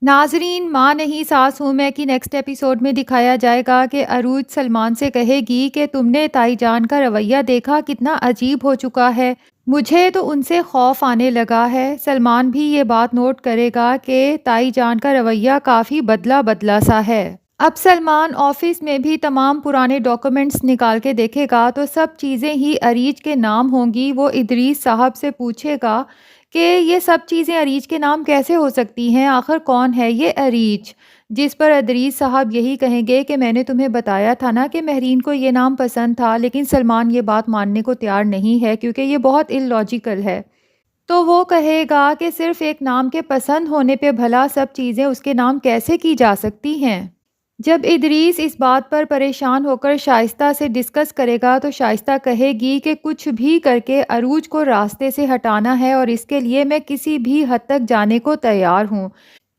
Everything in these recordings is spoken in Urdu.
ناظرین، ماں نہیں ساس ہوں میں کی نیکسٹ ایپیسوڈ میں دکھایا جائے گا کہ عروج سلمان سے کہے گی کہ تم نے تائی جان کا رویہ دیکھا کتنا عجیب ہو چکا ہے، مجھے تو ان سے خوف آنے لگا ہے۔ سلمان بھی یہ بات نوٹ کرے گا کہ تائی جان کا رویہ کافی بدلا بدلا سا ہے۔ اب سلمان آفس میں بھی تمام پرانے ڈاکومنٹس نکال کے دیکھے گا تو سب چیزیں ہی اریج کے نام ہوں گی۔ وہ ادریس صاحب سے پوچھے گا کہ یہ سب چیزیں اریج کے نام کیسے ہو سکتی ہیں، آخر کون ہے یہ اریج؟ جس پر ادریس صاحب یہی کہیں گے کہ میں نے تمہیں بتایا تھا نا کہ مہرین کو یہ نام پسند تھا، لیکن سلمان یہ بات ماننے کو تیار نہیں ہے کیونکہ یہ بہت اللاجیکل ہے۔ تو وہ کہے گا کہ صرف ایک نام کے پسند ہونے پہ بھلا سب چیزیں اس کے نام کیسے کی جا سکتی ہیں؟ جب ادریس اس بات پر پریشان ہو کر شائستہ سے ڈسکس کرے گا تو شائستہ کہے گی کہ کچھ بھی کر کے عروج کو راستے سے ہٹانا ہے اور اس کے لیے میں کسی بھی حد تک جانے کو تیار ہوں،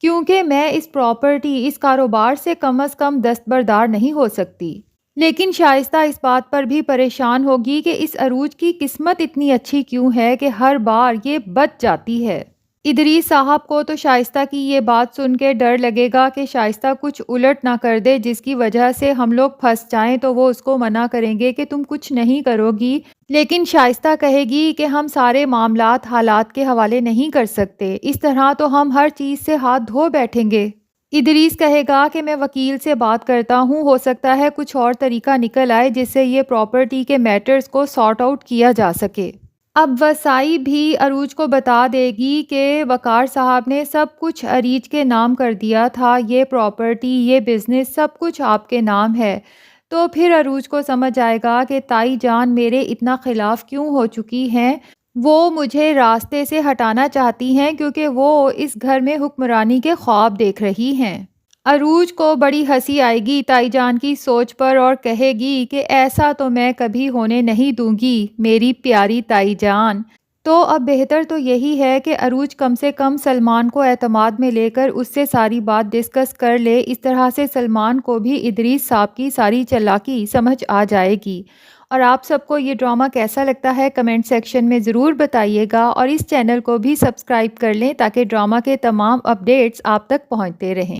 کیونکہ میں اس پراپرٹی، اس کاروبار سے کم از کم دستبردار نہیں ہو سکتی۔ لیکن شائستہ اس بات پر بھی پریشان ہوگی کہ اس عروج کی قسمت اتنی اچھی کیوں ہے کہ ہر بار یہ بچ جاتی ہے۔ ادریس صاحب کو تو شائستہ کی یہ بات سن کے ڈر لگے گا کہ شائستہ کچھ الٹ نہ کر دے جس کی وجہ سے ہم لوگ پھنس جائیں، تو وہ اس کو منع کریں گے کہ تم کچھ نہیں کرو گی، لیکن شائستہ کہے گی کہ ہم سارے معاملات حالات کے حوالے نہیں کر سکتے، اس طرح تو ہم ہر چیز سے ہاتھ دھو بیٹھیں گے۔ ادریس کہے گا کہ میں وکیل سے بات کرتا ہوں، ہو سکتا ہے کچھ اور طریقہ نکل آئے جس سے یہ پراپرٹی کے میٹرز کو سارٹ آؤٹ کیا جا سکے۔ اب وسائی بھی عروج کو بتا دے گی کہ وقار صاحب نے سب کچھ اریج کے نام کر دیا تھا، یہ پراپرٹی، یہ بزنس، سب کچھ آپ کے نام ہے۔ تو پھر عروج کو سمجھ آئے گا کہ تائی جان میرے اتنا خلاف کیوں ہو چکی ہیں، وہ مجھے راستے سے ہٹانا چاہتی ہیں کیونکہ وہ اس گھر میں حکمرانی کے خواب دیکھ رہی ہیں۔ عروج کو بڑی ہنسی آئے گی تائی جان کی سوچ پر اور کہے گی کہ ایسا تو میں کبھی ہونے نہیں دوں گی میری پیاری تائی جان۔ تو اب بہتر تو یہی ہے کہ عروج کم سے کم سلمان کو اعتماد میں لے کر اس سے ساری بات ڈسکس کر لے، اس طرح سے سلمان کو بھی ادریس صاحب کی ساری چالاکی سمجھ آ جائے گی۔ اور آپ سب کو یہ ڈرامہ کیسا لگتا ہے کمنٹ سیکشن میں ضرور بتائیے گا، اور اس چینل کو بھی سبسکرائب کر لیں تاکہ ڈرامہ کے تمام اپڈیٹس آپ تک پہنچتے رہیں۔